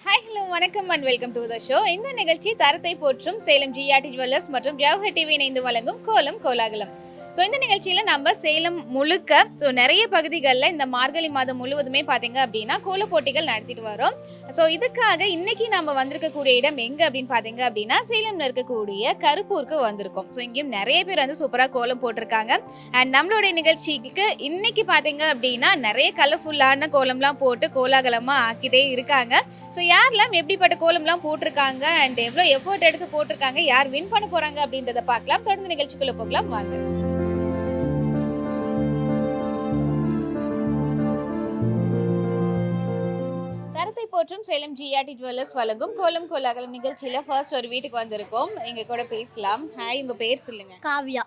Hi hello வணக்கம் and welcome to the show. இந்த நிகழ்ச்சி தரத்தை போற்றும் சேலம் ஜிஆர்டி ஜுவல்லர்ஸ் மற்றும் ஜவஹர் டிவி இணைந்து வழங்கும் கோலம் கோலாகலம். ஸோ இந்த நிகழ்ச்சியில் நம்ம சேலம் முழுக்க நிறைய பகுதிகளில் இந்த மார்கழி மாதம் முழுவதுமே பார்த்தீங்க அப்படின்னா கோல போட்டிகள் நடத்திட்டு வரோம். ஸோ இதுக்காக இன்னைக்கு நம்ம வந்திருக்கக்கூடிய இடம் எங்கே அப்படின்னு பார்த்தீங்க அப்படின்னா சேலம்ல இருக்கக்கூடிய கருப்பூருக்கு வந்திருக்கோம். ஸோ இங்கேயும் நிறைய பேர் வந்து சூப்பராக கோலம் போட்டிருக்காங்க. அண்ட் நம்மளுடைய நிகழ்ச்சிக்கு இன்னைக்கு பார்த்தீங்க அப்படின்னா நிறைய கலர்ஃபுல்லான கோலம்லாம் போட்டு கோலாகலமாக ஆக்கிட்டே இருக்காங்க. ஸோ யாரெல்லாம் எப்படிப்பட்ட கோலம்லாம் போட்டிருக்காங்க அண்ட் எவ்வளோ எஃபோர்ட் எடுத்து போட்டிருக்காங்க, யார் வின் பண்ண போகிறாங்க அப்படின்றத பார்க்கலாம். தொடர்ந்து நிகழ்ச்சிக்குள்ளே போகலாம் வாங்க. தரத்தை போற்றும் சேலம் ஜிஆர்டி ஜுவல்லர்ஸ் வழங்கும் கோலம் கோலாகலம் நிகழ்ச்சியில ஃபர்ஸ்ட் ஒரு வீட்டுக்கு வந்திருக்கோம். எங்க கூட பேசலாம். ஹாய், உங்க பேர் சொல்லுங்க. காவ்யா.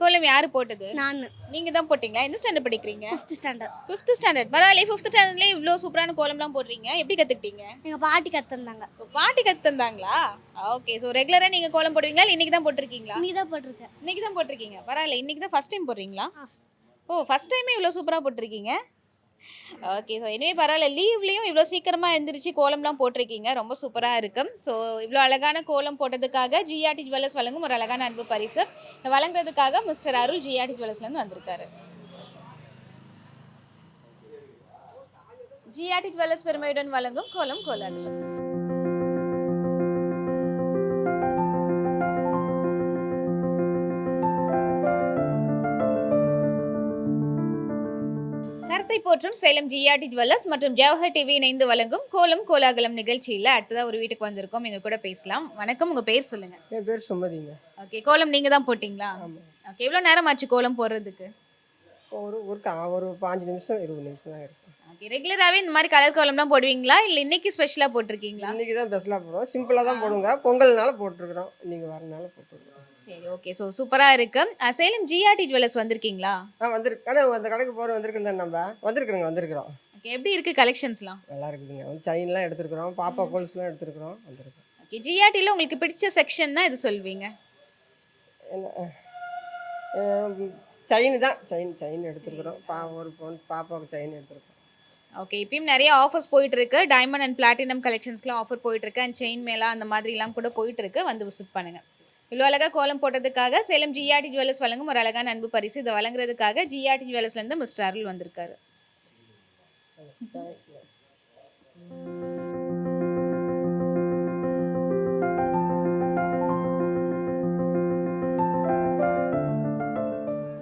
கோலம் யாரு போட்டது? நான். நீங்க தான் போட்டீங்களா? எந்த ஸ்டாண்டர்ட் படிக்கிறீங்க? 5th standard. 5th standard. பரவாயில்லை, 5th ஸ்டாண்டர்ட்லயே இவ்வளோ சூப்பரான கோலம்லாம் போடுறீங்க. எப்படி கத்துக்கிட்டீங்க? எங்க பாட்டி கத்துந்தாங்க. பாட்டி கத்து தந்தாங்களா? ஓகே. ஸோ ரெகுலரா நீங்க கோலம் போடுவீங்களா? இல்லை இன்னைக்கு தான் போட்டிருக்கீங்களா? நீ தான் போட்டிருக்க. இன்னைக்கு தான் போட்டிருக்கீங்க. பரவாயில்ல, இன்னைக்கு தான் ஃபர்ஸ்ட் டைம் போடுறீங்களா? ஓ, ஃபர்ஸ்ட் டைமே இவ்வளோ சூப்பராக போட்டிருக்கீங்க. ஓகே. ஸோ இனிமே பரவாயில்ல, லீவ்லேயும் இவ்வளோ சீக்கிரமாக எழுந்திரிச்சு கோலம்லாம் போட்டிருக்கீங்க. ரொம்ப சூப்பராக இருக்கும். ஸோ இவ்வளோ அழகான கோலம் போட்டதுக்காக ஜிஆர்டி ஜுவல்லர்ஸ் வழங்கும் ஒரு அழகான அன்பு பரிசு வழங்குறதுக்காக மிஸ்டர் அருள் ஜிஆர்டி ஜுவல்லர்ஸ்லேருந்து வந்திருக்காரு. ஜிஆர்டி ஜுவல்லர்ஸ் பெருமையுடன் வழங்கும் கோலம் கோலாகலம். தரத்தை போற்றும் சேலம் ஜிஆர்டி ஜுவல்லர்ஸ் மற்றும் ஜவஹர் டிவி இணைந்து வழங்கும் கோலம் கோலாகலம் நிகழ்ச்சியில் அடுத்ததா ஒரு வீட்டுக்கு வந்திருக்கோம். எங்க கூட பேசலாம். வணக்கம், உங்க பேர் சொல்லுங்க. என் பேர் சுமதிங்க. ஓகே. கோலம் நீங்க தான் போட்டீங்களா? ஓகே. எவ்வளோ நேரம் ஆச்சு கோலம் போடுறதுக்கு? ஒரு 5 நிமிஷம் 20 நிமிஷம் தான் இருக்கும். ஓகே. ரெகுலராகவே இந்த மாதிரி கலர் கோலம்லாம் போடுவீங்களா, இல்லை இன்னைக்கு ஸ்பெஷலாக போட்டிருக்கீங்களா? இன்னைக்கு தான் ஸ்பெஷலாக போடுவோம். சிம்பிளாக தான் போடுங்க. பொங்கல்னால போட்டிருக்கிறோம். இன்னைக்கு வரனால போட்டிருக்கிறோம். சரி, ஓகே. ஸோ சூப்பராக இருக்கு. சேலம் ஜிஆர்டி ஜுவல்லர்ஸ் வந்திருக்கீங்களா? வந்திருக்கு. ஆனால் அந்த கடைக்கு வந்திருக்குன்னு தான் நம்ம வந்திருக்கிறோம். ஓகே. எப்படி இருக்கு கலெக்ஷன்ஸ்லாம்? நல்லா இருக்குதுங்க. செயின்லாம் எடுத்துருக்குறோம், பாப்பா கோல்ஸ்லாம் எடுத்துருக்குறோம். வந்திருக்கோம். ஓகே. ஜிஆர்டியில் உங்களுக்கு பிடிச்ச செக்ஷன்னா இது சொல்வீங்க? செயின் தான். செயின் எடுத்துருக்குறோம். ஒரு பாப்பாவுக்கு செயின் எடுத்துருக்கோம். ஓகே. இப்பயும் நிறைய ஆஃபர்ஸ் போயிட்டு இருக்கு. டைமண்ட் அண்ட் பிளாட்டினம் கலெக்ஷன்ஸ்க்குலாம் ஆஃபர் போயிட்டு இருக்கு. அண்ட் செயின் மேலா அந்த மாதிரிலாம் கூட போயிட்டு இருக்கு. வந்து விசிட் பண்ணுங்க. இவ்வளோ அழகாக கோலம் போட்டதுக்காக சேலம் ஜிஆர்டி ஜுவல்லர்ஸ் வழங்கும் ஒரு அழகான அன்பு பரிசு இதை வழங்குறதுக்காக ஜிஆர்டி ஜுவல்லர்ஸ்லேருந்து மிஸ்டர் அருள் வந்திருக்காரு.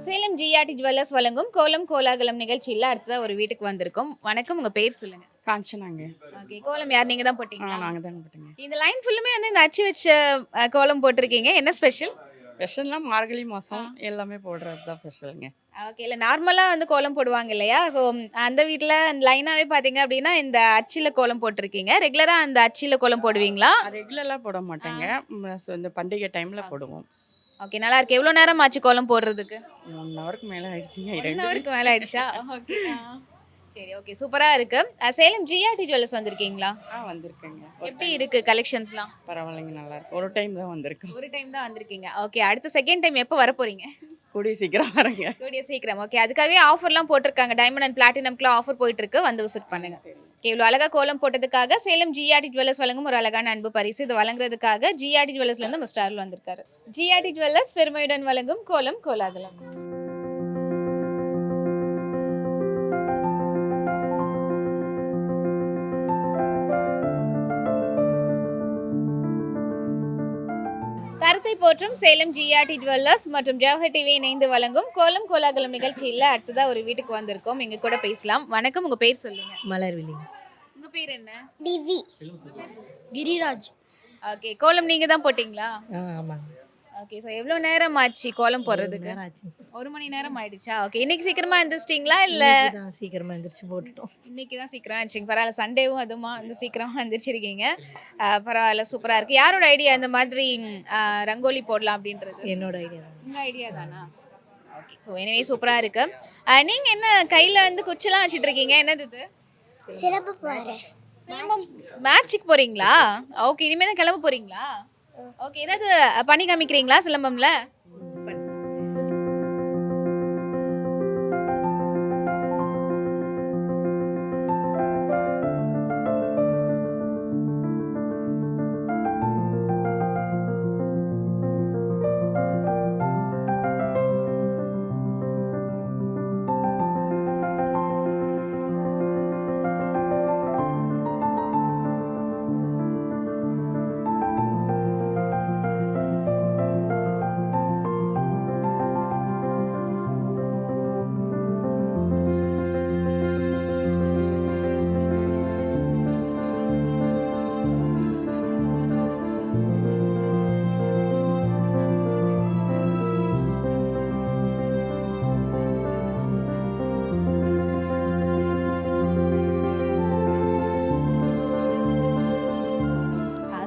சேலம் ஜிஆர்டி ஜுவல்லர்ஸ் வழங்கும் கோலம் கோலாகலம் நிகழ்ச்சியில் அடுத்ததாக ஒரு வீட்டுக்கு வந்திருக்கோம். வணக்கம், உங்கள் பேர் சொல்லுங்க. காஞ்சனாங்க. ஓகே. கோலம் யார், நீங்கள் தான் போட்டீங்களா? நாங்கள் தான் போட்டோங்க. இந்த லைன் ஃபுல்லுமே வந்து இந்த அச்சு வச்ச கோலம் போட்டிருக்கீங்க. என்ன ஸ்பெஷல்? ஸ்பெஷல்லாம் மார்கழி மாதம் எல்லாமே போடுறது தான் ஸ்பெஷலுங்க. ஓகே. இல்லை நார்மலாக வந்து கோலம் போடுவாங்க இல்லையா? ஸோ அந்த வீட்டில் லைனாகவே பார்த்தீங்க அப்படின்னா இந்த அச்சில் கோலம் போட்டிருக்கீங்க. ரெகுலராக அந்த அச்சில் கோலம் போடுவீங்களா? ரெகுலராக போட மாட்டேங்க. இந்த பண்டிகை டைமில் போடுவோம். ஓகே. நல்லா இருக்கு. எவ்வளோ நேரம் ஆச்சு கோலம் போடுறதுக்கு? 1 ஹவருக்கு மேலே ஆயிடுச்சுங்க. 1 ஹவருக்கு மேலே ஆயிடுச்சா? ஓகே. சரி, ஓகே. சூப்பராக இருக்கு. சேலம் ஜிஆர்டி ஜுவல்லர்ஸ் வந்திருக்கீங்களா? வந்திருக்கேங்க. எப்படி இருக்கு கலெக்ஷன்ஸ்லாம்? பரவாயில்லைங்க, நல்லா இருக்கு. ஒரு டைம் தான் வந்திருக்கோம். ஒரு டைம் தான் வந்திருக்கீங்க. ஓகே. அடுத்த செகண்ட் டைம் எப்போ வர போறீங்க? கூடிய சீக்கிரம் வரேங்க. கூடிய சீக்கிரம். ஓகே. அதுக்காகவே ஆஃபர்லாம் போட்டிருக்காங்க. டைமண்ட் அண்ட் பிளாட்டினம்க்குலாம் ஆஃபர் போயிட்டு இருக்கு. வந்து விசிட் பண்ணுங்க. ஓகே. இவ்வளோ அழகாக கோலம் போட்டதுக்காக சேலம் ஜிஆர்டி ஜுவல்லர்ஸ் வழங்கும் ஒரு அழகான அன்பு பரிசு இது வழங்குறதுக்காக ஜிஆர்டி ஜுவல்லர்ஸ்லேருந்து மிஸ்டர் அருள் வந்திருக்காரு. ஜிஆர்டி ஜுவல்லர்ஸ் பெருமையுடன் வழங்கும் கோலம் கோலாகலம். தரத்தை போற்றும் சேலம் ஜிஆர்டி ஜுவல்லர்ஸ் மற்றும் ஜவஹர் டிவி இணைந்து வழங்கும் கோலம் கோலாகலம் நிகழ்ச்சியில் அடுத்ததாக ஒரு வீட்டுக்கு வந்திருக்கோம். எங்க கூட பேசலாம். வணக்கம், உங்க பேர் சொல்லுங்க. மலர்விழி. உங்க பேர் என்ன? டிவி. கிரிராஜ். ஓகே. கோலம் நீங்க தான் போட்டீங்களா? ஆமாங்க. ஓகே. ஸோ எவ்வளோ நேரம் ஆச்சு கோலம் போடுறதுக்கு? 1 மணி நேரம் ஆயிடுச்சா? ஓகே. இன்னைக்கு சீக்கிரமா எந்திரிச்சிட்டிங்களா இல்லை? சீக்கிரமா எந்திரிச்சு போட்டுட்டோம். இன்னைக்கு தான் சீக்கிரம் ஆச்சுங்க. பரவாயில்ல, சண்டேவும் அதுமா வந்து சீக்கிரமா எந்திரிச்சிருக்கீங்க. பரவாயில்ல, சூப்பராக இருக்கு. யாரோட ஐடியா இந்த மாதிரி ரங்கோலி போடலாம் அப்படின்றது? என்னோட ஐடியா தான். உங்க ஐடியா தானா? ஓகே. ஸோ எனவே சூப்பராக இருக்கு. நீங்க என்ன கையில வந்து குச்செல்லாம் வச்சுட்டு இருக்கீங்க? என்னது இது? சிறப்பு போறேன். சிலம்பம் மேட்சுக்கு போறீங்களா? ஓகே. இனிமே தான் கிளம்ப போறீங்களா? ஓகே. ஏதாவது பண்ணி காமிக்கிறீங்களா சிலம்பம்ல?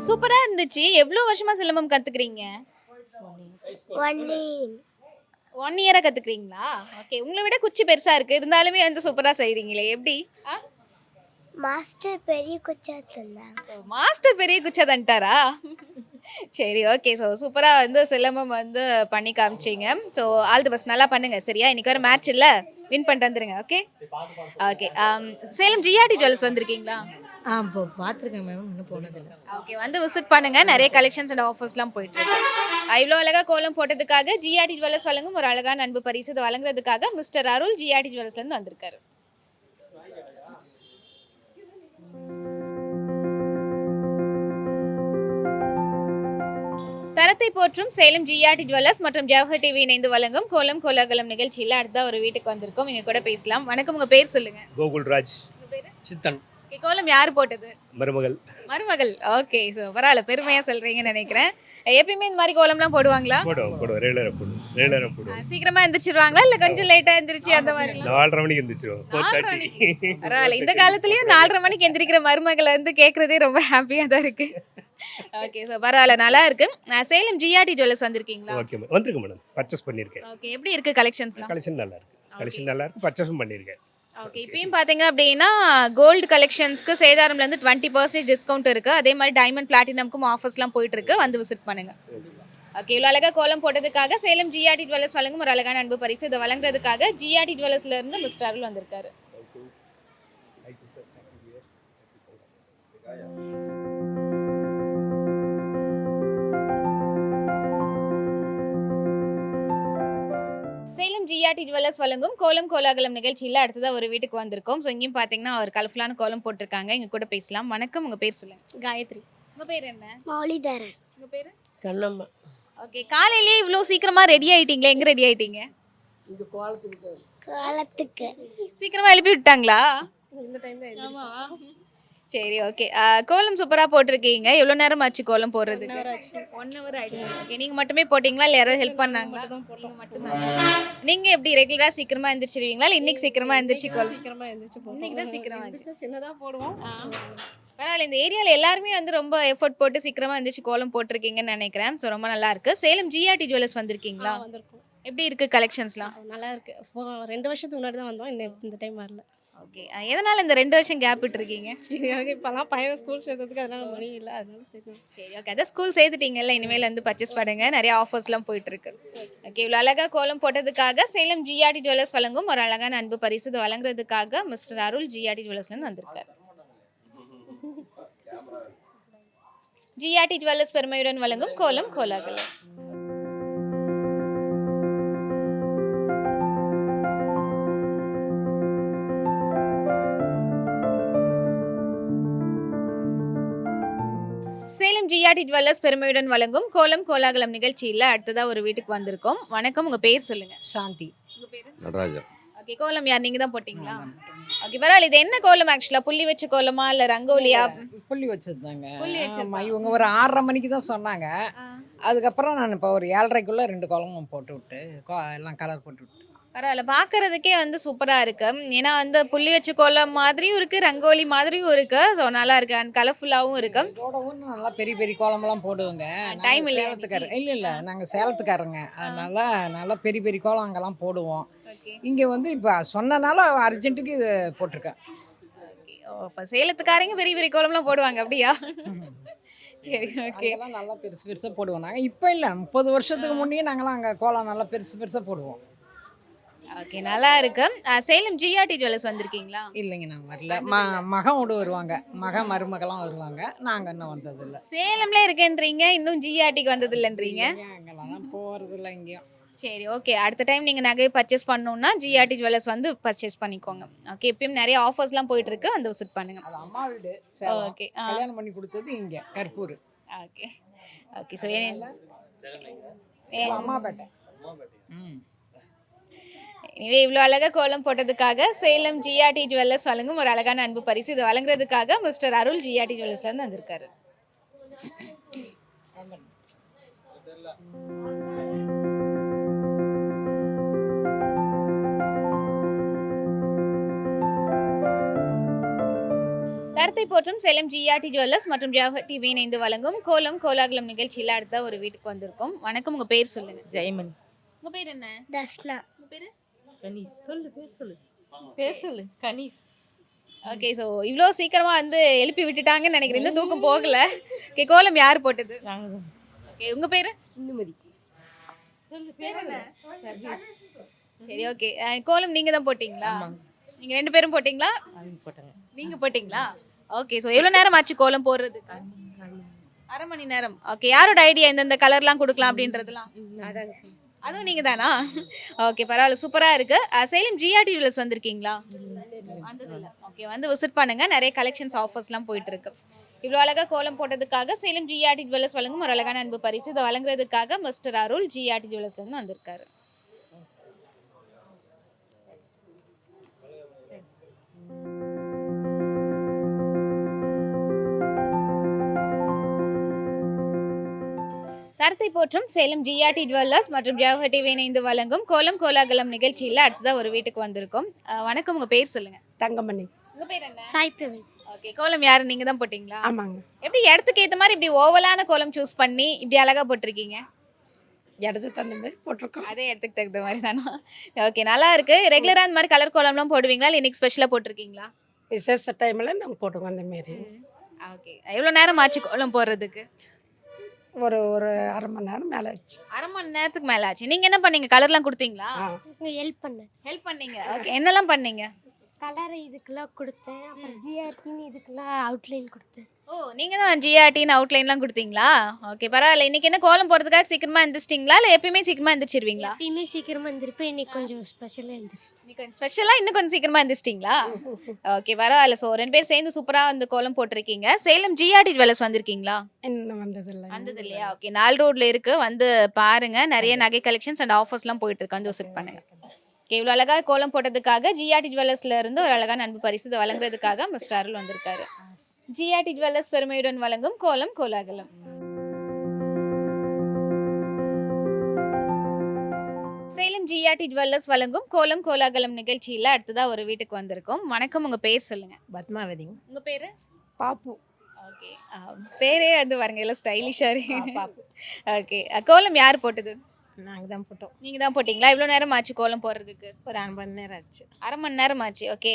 சூப்பரா இருந்துச்சு. எவ்வளவு வருஷமா சிலம்பம் கத்துக்கிறீங்க? 1 year. 1 இயரா கத்துக்கிறீங்களா? ஓகே. உங்களை விட குச்சி பெருசா இருக்கு. இருந்தாலுமே வந்து சூப்பரா செய்றீங்களே. எப்படி? மாஸ்டர் பெரிய குச்சா தந்தாங்க. மாஸ்டர் பெரிய குச்சா தந்துட்டாரா? சரி, ஓகே. ஸோ சூப்பரா வந்து சிலம்பம் வந்து பண்ணி காமிச்சீங்க. So all the best. நல்லா பண்ணுங்க. சரியா? இன்னைக்கு வேற மேட்ச் இல்ல. வின் பண்ணிட்டு வந்துருங்க. Okay. Okay. Salem GRT jewels வந்திருக்கீங்களா? இப்போ பார்த்துருக்கேன் மேம், இன்னும் போனதில்லை. ஓகே, வந்து விசிட் பண்ணுங்க. நிறைய கலெக்ஷன்ஸ் அண்ட் ஆஃபர்ஸ்லாம் போயிட்டு இருக்கு. இவ்வளோ அழகா கோலம் போட்டதுக்காக ஜிஆர்டி ஜுவல்லர்ஸ் வழங்கும் ஒரு அழகான அன்பு பரிசு. இதை வழங்குறதுக்காக மிஸ்டர் அருள் ஜிஆர்டி ஜுவல்லர்ஸ்ல இருந்து வந்திருக்காரு. தரத்தை போற்றும் சேலம் ஜிஆர்டி ஜுவல்லர்ஸ் மற்றும் ஜவஹர் டிவி இணைந்து வழங்கும் கோலம் கோலாகலம் நிகழ்ச்சியில் அடுத்த ஒரு வீட்டுக்கு வந்திருக்கோம். இங்க கூட பேசலாம். வணக்கம், உங்க பேர் சொல்லுங்க. கோகுல்ராஜ். உங்க பேரு? சித்தன். Okay, கோலம் யார் போட்டது? மருமகள். மருமகள். ஓகே, ஸோ பரவாயில்ல, பெருமையா சொல்றீங்கன்னு நினைக்கிறேன். எப்பயுமே இந்த மாதிரி கோலம்லாம் போடுவாங்களா? போடுவோம் ரெகுலராக போடுவோம். சீக்கிரமா எந்திரிச்சிருவாங்களா இல்ல கொஞ்சம் லேட்டா எந்திரிச்சு அந்த மாதிரி? 4:30 மணிக்கு எந்திரிச்சிருவோம். 4:30. பரவாயில்ல, இந்த காலத்துலயும் 4:30 மணிக்கு எந்திரிக்கிற மருமகளை வந்து கேட்கறதே ரொம்ப ஹாப்பியா தான் இருக்கு. ஓகே, ஸோ பரவாயில்ல, நல்லா இருக்கு. சேலம் ஜிஆர்டி ஜுவல்லர்ஸ் வந்திருக்கீங்களா? ஓகே வந்திருக்கு மேடம். பர்ச்சேஸ் பண்ணியிருக்கேன். ஓகே, எப்படி இருக்கு கலெக்ஷன்ஸ்லாம்? கலெக்ஷன் நல்லா இருக்கு. பர்ச்சேஸும் பண்ணியிருக்கேன். ஓகே, இப்பயும் பாத்தீங்க அப்படின்னா கோல்டு கலெக்ஷன்ஸ்க்கு சேதாரம்ல இருந்து 20% டிஸ்கவுண்ட் இருக்கு. அதே மாதிரி டைமண்ட் பிளாட்டினம்க்கும் ஆஃபர்ஸ்லாம் போயிட்டு இருக்கு. வந்து விசிட் பண்ணுங்க. ஓகே, இவ்வளோ அழகா கோலம் போட்டதுக்காக சேலம் ஜிஆர்டி ஜுவல்லர்ஸ் வழங்கும் ஒரு அழகான அன்பு பரிசு. இதை வழங்குறதுக்காக ஜிஆர்டி ஜுவல்லர்ஸ்ல இருந்து மிஸ்டர் அருள் வந்திருக்காரு. சேலம் ஜிஆர்டி ஜுவல்லர்ஸ் வழங்கும் கோலம் கோலாகலம் நிகழ்ச்சியில் அடுத்ததாக ஒரு வீட்டுக்கு வந்திருக்கோம். ஸோ இங்கேயும் பார்த்தீங்கன்னா ஒரு கலர்ஃபுல்லான கோலம் போட்டிருக்காங்க. இங்கே கூட பேசலாம். வணக்கம், உங்கள் பேர் சொல்லுங்க. காயத்ரி. உங்கள் பேர் என்ன? மௌலிதரன். உங்கள் பேர்? கண்ணம்மா. ஓகே, காலையிலேயே இவ்வளோ சீக்கிரமா ரெடி ஆயிட்டீங்களே, எங்கே ரெடி ஆயிட்டீங்க? இந்த கோலத்துக்கு காலத்துக்கு சீக்கிரமா எழுப்பி விட்டாங்களா? இந்த டைம் தான். ஆமாம். சரி, ஓகே. கோலம் சூப்பராக போட்டிருக்கீங்க. எவ்வளோ நேரம் ஆச்சு கோலம் போடுறதுக்கு? 1 hour ஆயிடுச்சு. ஓகே, நீங்கள் மட்டுமே போட்டிங்களா இல்லை யாராவது ஹெல்ப் பண்ணாங்களா? நீங்கள் மட்டும்தான். நீங்கள் எப்படி ரெகுலராக சீக்கிரமாக எந்திரிச்சிருவீங்களா இல்லை இன்னைக்கு சீக்கிரமாக எந்திரிச்சு கோலம்? சீக்கிரமா எழுந்திரிச்சு போடுவோம். இன்னைக்கு தான் சீக்கிரமா ஆச்சு. சின்னதா போடுவோம். பரவாயில்ல, இந்த ஏரியாவில் எல்லாருமே வந்து ரொம்ப எஃபோர்ட் போட்டு சீக்கிரமாக எந்திரிச்சு கோலம் போட்டிருக்கீங்கன்னு நினைக்கிறேன். ஸோ ரொம்ப நல்லா இருக்கு. சேலம் ஜிஆர்டி ஜுவல்லர்ஸ் வந்திருக்கீங்களா? வந்திருக்கோம். எப்படி இருக்கு கலெக்ஷன்ஸ்லாம்? நல்லா இருக்கு. இப்போ 2 வருஷத்துக்கு முன்னாடி தான் வந்தோம். இந்த டைம் வரல. ஓகே, எதனால இந்த 2 வருஷம் கேப் விட்டுருக்கீங்க? எனக்கு இப்போலாம் பையனை ஸ்கூல் சேர்த்ததுக்கு அதனால மணி இல்லை, அதனால சரி. சரி, ஓகே. அதான் ஸ்கூல் சேர்த்துட்டீங்கல்ல, இனிமேல் வந்து பர்ச்சேஸ் பண்ணுங்க. நிறைய ஆஃபர்ஸ்லாம் போயிட்டு இருக்கு. ஓகே, இவ்வளோ அழகா கோலம் போட்டதுக்காக சேலம் ஜிஆர்டி ஜுவல்லர்ஸ் வழங்கும் ஒரு அழகான அன்பு பரிசு. இது வழங்குறதுக்காக மிஸ்டர் அருள் ஜிஆர்டி ஜுவல்லர்ஸ்லேருந்து வந்திருக்காரு. ஜிஆர்டி ஜுவல்லர்ஸ் பெருமையுடன் வழங்கும் கோலம் கோலாகலம். சேலம் ஜிஆர்டி ஜுவல்லர்ஸ் பெருமையுடன் வழங்கும் கோலம் கோலாகலம் நிகழ்ச்சியில் அடுத்ததா ஒரு வீட்டுக்கு வந்திருக்கோம். வணக்கம், உங்க பேர் சொல்லுங்க. சாந்தி. உங்க பேரு? நடராஜன். ஓகே, கோலம் யார் நீங்க தான் போட்டீங்களா? ஓகே, பரவாயில்ல. இது என்ன கோலம் ஆக்சுவலா? புள்ளி வச்ச கோலமா இல்ல ரங்கோலியா? புள்ளி வச்சிருந்தாங்க. புள்ளி வச்சிருந்தாங்க. இவங்க ஒரு 6:30 மணிக்கு தான் சொன்னாங்க. அதுக்கப்புறம் நான் இப்போ ஒரு 7:30க்குள்ள 2 கோலமும் போட்டு விட்டு எல்லாம் கலர் போட்டு விட்டு. பரவாயில்ல, பாக்குறதுக்கே வந்து சூப்பரா இருக்கு. ஏன்னா வந்து புள்ளி வச்ச கோலம் மாதிரியும் இருக்கு, ரங்கோலி மாதிரியும் இருக்கு. ஸோ நல்லா இருக்கு அண்ட் கலர்ஃபுல்லாகவும் இருக்கு. இதோடவும் நல்லா பெரிய பெரிய கோலம்லாம் போடுவோங்க. டைம் இல்லை. சேலத்துக்காரங்க இல்லை நாங்கள் சேலத்துக்காரங்க. அதனால நல்லா பெரிய பெரிய கோலம் அங்கெல்லாம் போடுவோம். ஓகே, இங்கே வந்து இப்போ சொன்னனால அர்ஜென்ட்டுக்கு இது போட்டிருக்கேன். ஓகே. அப்போ சேலத்துக்காரங்க பெரிய பெரிய கோலம்லாம் போடுவாங்க அப்படியா? சரி, ஓகே. அதெல்லாம் நல்லா பெருசு பெருசாக போடுவோம் நாங்கள். இப்போ இல்லை, 30 வருஷத்துக்கு முன்னே நாங்களாம் அங்கே கோலம் நல்லா பெருசு பெருசாக போடுவோம். ஓகே, நல்லா இருக்கு. சேலம் ஜிஆர்டி ஜுவல்லர்ஸ் வந்திருக்கீங்களா? இல்லைங்க, நான் வரல. மகனோடு வருவாங்க, மருமகளாம் வருவாங்க. நாங்கள் இன்னும் வந்ததில்லை. சேலம்ல இருக்கேன்றீங்க, இன்னும் ஜிஆர்டிக்கு வந்தது இல்லைன்றீங்க. அங்கெல்லாம் போகிறதில்ல எங்கேயும். சரி, ஓகே. அடுத்த டைம் நீங்கள் நகையை பர்ச்சேஸ் பண்ணணும்னா ஜிஆர்டி ஜுவல்லர்ஸ் வந்து பர்ச்சேஸ் பண்ணிக்கோங்க. ஓகே, இப்பயும் நிறைய ஆஃபர்ஸ்லாம் போயிட்டு இருக்கு, வந்து விசிட் பண்ணுங்க. அது அம்மா வீடு சேலம். ஓகே, கல்யாணம் பண்ணி கொடுத்தது இங்கே கற்பூர். Okay, okay. ஸோ அம்மாபேட்டை. எனவே இவ்வளோ அழகாக கோலம் போட்டதுக்காக சேலம் ஜிஆர்டி ஜுவல்லர்ஸ் வழங்கும் ஒரு அழகான அன்பு பரிசு. இது வழங்குறதுக்காக மிஸ்டர் அருள் ஜிஆர்டி ஜுவல்லர்ஸ்லேருந்து வந்திருக்காரு. தரத்தை போற்றும் சேலம் ஜிஆர்டி ஜுவல்லர்ஸ் மற்றும் ஜவஹர் டிவி இணைந்து வழங்கும் கோலம் கோலாகலம் நிகழ்ச்சியில் அடுத்த ஒரு வீட்டுக்கு வந்திருக்கோம். வணக்கம், உங்க பேர் சொல்லுங்க. ஜெயமணி. உங்க பேர் என்ன? தஸ்னா. உங்க பேரு? கணீஸ். பேர் சொல்லு கணீஸ். ஓகே, ஸோ இவ்வளோ சீக்கிரமா வந்து எழுப்பி விட்டுட்டாங்கன்னு நினைக்கிறேன். இன்னும் தூக்கம் போகல. ஓகே, கோலம் யார் போட்டது? நாங்கள் தான். ஓகே, உங்க பேரு? இந்துமதி. பேர் என்ன? சரி, ஓகே. கோலம் நீங்க தான் போட்டீங்களா? ஆமாங்க. நீங்க 2 பேரும் போட்டீங்களா? அவங்க போட்டாங்க. நீங்க போட்டீங்களா? ஓகே, ஸோ எவ்வளோ நேரம் ஆச்சு கோலம் போடுறதுக்கு? 1/2 மணி நேரம். ஓகே, யாரோட ஐடியா இந்த கலர்லாம் கொடுக்கலாம் அப்படின்றதுலாம்? அதுவும் நீங்க தானா? ஓகே, பரவாயில்ல, சூப்பரா இருக்கு. சேலம் ஜிஆர்டி ஜுவல்லர்ஸ் வந்திருக்கீங்களா? வந்ததில்ல. ஓகே, வந்து விசிட் பண்ணுங்க. நிறைய கலெக்ஷன்ஸ் ஆஃபர்ஸ்லாம் போயிட்டு இருக்கு. இவ்வளோ அழகா கோலம் போட்டதுக்காக சேலம் ஜிஆர்டி ஜுவல்லர்ஸ் வழங்கும் ஒரு அழகான அன்பு பரிசு. இதை வழங்குறதுக்காக மிஸ்டர் அருள் ஜிஆர்டி ஜுவல்லர்ஸ்லேருந்து வந்திருக்காரு. தரத்தை போற்றும் சேலம் ஜிஆர்டி ஜுவல்லர்ஸ் மற்றும் ஜவஹர் டிவி இணைந்து வழங்கும் கோலம் கோலாகலம் நிகழ்ச்சியில் அடுத்ததான் ஒரு வீட்டுக்கு வந்திருக்கோம். வணக்கம், உங்க பேர் சொல்லுங்க. தங்கமணி. உங்க பேர் என்ன? சாய் பிரவீன். ஓகே, கோலம் யாரு? நீங்க தான் போட்டீங்களா? ஆமாங்க. எப்படி இடத்துக்கு ஏற்ற மாதிரி இப்படி ஓவலான கோலம் சூஸ் பண்ணி இப்படி அழகா போட்டிருக்கீங்க? இடத்து தகுந்த மாதிரி போட்டிருக்கோம். அதே இடத்துக்கு தகுந்த மாதிரி தானா? ஓகே, நல்லா இருக்கு. ரெகுலரா இந்த மாதிரி கலர் கோலம்லாம் போடுவீங்களா, இல்லை இன்னைக்கு ஸ்பெஷலா போட்டிருக்கீங்களா? விசேஷ டைமில் நாங்கள் போட்டுக்கோம் அந்த மாரி. ஓகே, எவ்வளோ நேரம் ஆச்சு கோலம் போடுறதுக்கு? ஒரு 1/2 மணி நேரம் மேலே ஆச்சு. 1/2 மணி நேரத்துக்கு மேல ஆச்சு. நீங்க என்ன பண்ணீங்க? கலர்லாம் கொடுத்தீங்களா? ஹெல்ப் பண்ணேன். ஹெல்ப் பண்ணீங்க. ஓகே, என்னெல்லாம் பண்ணீங்க? கலர் இதுக்கெல்லாம் கொடுத்தேன். அப்புறம் ஜிஆர்டின்னு இதுக்கெல்லாம் அவுட்லைன் கொடுத்தேன். ஓ, நீங்க தான் ஜிஆர்டின்னு அவுட்லைன்லாம் கொடுத்தீங்களா? ஓகே, பரவாயில்ல. இன்னைக்கு என்ன கோலம் போடுறதுக்காக சீக்கிரமா எந்திரிச்சிட்டிங்களா, இல்லை எப்பயுமே சீக்கிரமா எந்திரிச்சிருவீங்களா? எப்பயுமே சீக்கிரமா இருந்திருப்பேன். இன்னைக்கு கொஞ்சம் ஸ்பெஷலாக இருந்துச்சு. இன்னைக்கு கொஞ்சம் ஸ்பெஷலா இன்னும் கொஞ்சம் சீக்கிரமா எந்திரிச்சிட்டிங்களா? ஓகே, பரவாயில்ல. ஸோ 2 பேர் சேர்ந்து சூப்பரா வந்து கோலம் போட்டிருக்கீங்க. சேலம் ஜிஆர்டி ஜுவல்லர்ஸ் வந்திருக்கீங்களா? இன்னும் வந்ததில்லை. வந்தது இல்லையா? ஓகே, 4 ரோட்ல இருக்கு, வந்து பாருங்க. நிறைய நகை கலெக்ஷன்ஸ் அண்ட் ஆஃபர்ஸ்லாம் போயிட்டு இருக்கு, வந்து விசிட் பண்ணுங்க. ஓகே, இவ்வளோ அழகா கோலம் போட்டதுக்காக ஜிஆர்டி ஜுவல்லர்ஸ்ல இருந்து ஒரு அழகான அன்பு பரிசு இதை வழங்குறதுக்காக மிஸ்டர் அருள் வந்திருக்காரு. ஜிஆர்டி ஜுவல்லர்ஸ் பெருமையுடன் வழங்கும் கோலம் கோலாகலம். சேலம் ஜிஆர்டி ஜுவல்லர்ஸ் வழங்கும் கோலம் கோலாகலம் நிகழ்ச்சியில் அடுத்ததா ஒரு வீட்டுக்கு வந்திருக்கோம். வணக்கம், உங்க பேர் சொல்லுங்க. பத்மாவதி. உங்க பேரு? பாப்பு. ஓகே, பேரே வந்து பாருங்க, எல்லாம் ஸ்டைலிஷா இருக்கு. ஓகே, கோலம் யார் போட்டது? நாங்கள் தான் போட்டோம். நீங்க தான் போட்டீங்களா? இவ்வளோ நேரம் ஆச்சு கோலம் போடுறதுக்கு? ஒரு 1/2 மணி நேரம் ஆச்சு. 1/2 மணி நேரம் ஆச்சு. ஓகே,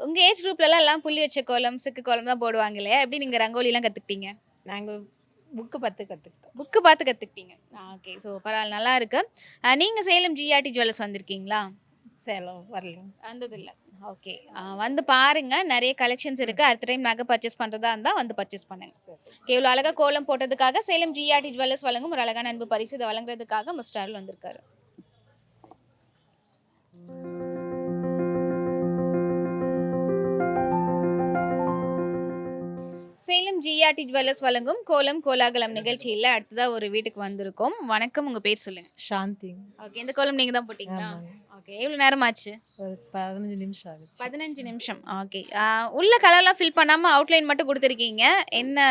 உங்க ஏஜ் குரூப்லலாம் எல்லாம் புள்ளி வச்ச கோலம், சிக்கு கோலம் தான் போடுவாங்க இல்லையா? எப்படி நீங்க ரங்கோலிலாம் கத்துக்கிட்டீங்க? நாங்கள் புக்கு பார்த்து கற்றுக்கிட்டோம். புக்கு பார்த்து கத்துக்கிட்டீங்க. ஓகே, ஸோ பரவாயில்ல, நல்லா இருக்கு. நீங்க சேலம் ஜிஆர்டி ஜுவல்லர்ஸ் வந்திருக்கீங்களா? சேலம் வரலைங்க. வந்ததில்லை. ஓகே, வந்து பாருங்க, நிறைய கலெக்ஷன்ஸ் இருக்கு. அடுத்த டைம் நகை பர்ச்சேஸ் பண்றதா இருந்தா வந்து பர்ச்சேஸ் பண்ணுங்க. ஓகே, இவ்வளோ அழகா கோலம் போட்டதுக்காக சேலம் ஜிஆர்டி ஜுவல்லர்ஸ் வழங்கும் ஒரு அழகான அன்பு பரிசு இதை வழங்குறதுக்காக மிஸ்டர் அருள் வந்திருக்காரு. சேலம் ஜிஆர்டி ஜுவல்லர்ஸ் வழங்கும் கோலம் கோலாகலம் நிகழ்ச்சியில் அடுத்ததா ஒரு வீட்டுக்கு வந்திருக்கோம். வணக்கம், உங்க பேர் சொல்லுங்க. சாந்தி. ஓகே, இந்த கோலம் நீங்க தான் போட்டீங்களா? ஓகே, எவ்வளோ நேரம் ஆச்சு? ஒரு 15 நிமிஷம் ஆகுது. 15 நிமிஷம். ஓகே, உள்ள கலர்லாம் ஃபில் பண்ணாம அவுட்லைன் மட்டும் கொடுத்துருக்கீங்க. என்ன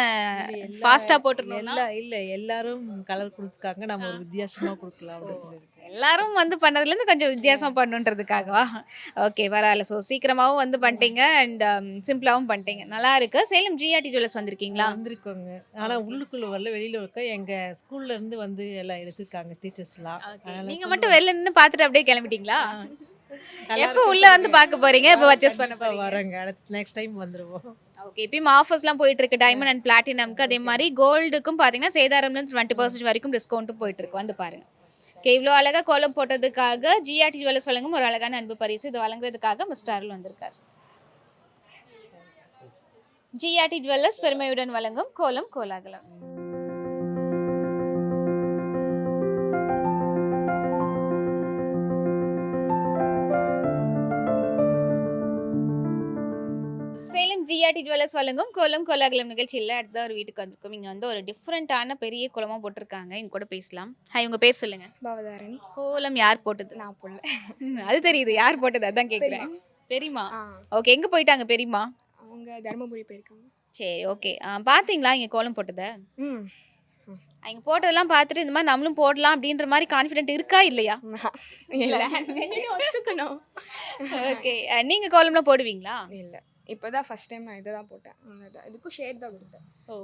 ஃபாஸ்டா போட்டுருந்தோம்னா? இல்லை எல்லாரும் கலர் கொடுத்துருக்காங்க, நம்ம ஒரு வித்தியாசமாக கொடுக்கலாம் அப்படின்னு சொல்லியிருக்கேன். எல்லாரும் வந்து பண்ணதுலேருந்து கொஞ்சம் வித்தியாசமா பண்ணுன்றதுக்காகவா? ஓகே, பரவாயில்ல. ஸோ சீக்கிரமாகவும் வந்து பண்ணிட்டீங்க அண்ட் சிம்பிளாகவும் பண்ணிட்டீங்க. நல்லா இருக்கு. சேலம் ஜிஆர்டி ஜுவல்லர்ஸ் வந்திருக்கீங்களா? வந்திருக்கோங்க. ஆனால் உள்ளுக்குள்ளே வரல, வெளியில் இருக்க எங்கள் ஸ்கூல்லேருந்து வந்து எல்லாம் எடுத்திருக்காங்க டீச்சர்ஸ்லாம். நீங்க மட்டும் வெளில நின்று பார்த்துட்டு அப்படியே கிளம்பிட்டீங்களா? எப்போ உள்ள வந்து பார்க்க போறீங்க? எப்போ பர்ச்சேஸ் பண்ண போறீங்க? வரேங்க, அடுத்து நெக்ஸ்ட் டைம் வந்துடுவோம். ஓகே, இப்பயும் ஆஃபர்ஸ்லாம் போயிட்டு இருக்கு. டைமண்ட் அண்ட் பிளாட்டினம்க்கு, அதே மாதிரி கோல்டுக்கும் பார்த்தீங்கன்னா சேதாரம்லேருந்து 20% வரைக்கும் டிஸ்கவுண்ட்டும் போயிட்டு இருக்கு, வந்து பாருங்க. ஓகே, இவ்வளோ அழகாக கோலம் போட்டதுக்காக ஜிஆர்டி ஜுவல்லர்ஸ் வழங்கும் ஒரு அழகான அன்பு பரிசு இதை வழங்குறதுக்காக மிஸ்டர் அருள் வந்திருக்காரு. ஜிஆர்டி ஜுவல்லர்ஸ் பெருமையுடன் வழங்கும் கோலம் கோலாகலம். சேலம் ஜிஆர்டி ஜுவல்லர்ஸ் வழங்கும் கோலம் கோலாகலம் நிகழ்ச்சியில் அடுத்த ஒரு வீட்டுக்கு வந்திருக்கோம். இங்கே வந்து ஒரு டிஃப்ரெண்ட்டான பெரிய கோலமாக போட்டிருக்காங்க. இங்க கூட பேசலாம். ஹாய், உங்கள் பேர் சொல்லுங்க. பவதாரணி. கோலம் யார் போட்டது? நான் போடல. அது தெரியுது, யார் போட்டது அதான் கேட்குறேன். பெரியம்மா. ஓகே, எங்கே போயிட்டாங்க பெரியம்மா? அவங்க தருமபுரி போயிருக்காங்க. சரி, ஓகே. பார்த்தீங்களா இங்கே கோலம் போட்டதை? அவங்க போட்டதெல்லாம் பார்த்துட்டு இந்த மாதிரி நம்மளும் போடலாம் அப்படின்ற மாதிரி கான்ஃபிடென்ட் இருக்கா இல்லையா? இல்லை, ஒத்துக்கணும். ஓகே, நீங்கள் கோலம்லாம் போடுவீங்களா? இல்லை, இப்போ தான் ஃபஸ்ட் டைம் நான் இதை தான் போட்டேன். அவ்வளோதான். இதுக்கும் ஷேட் தான் கொடுத்தேன். ஓ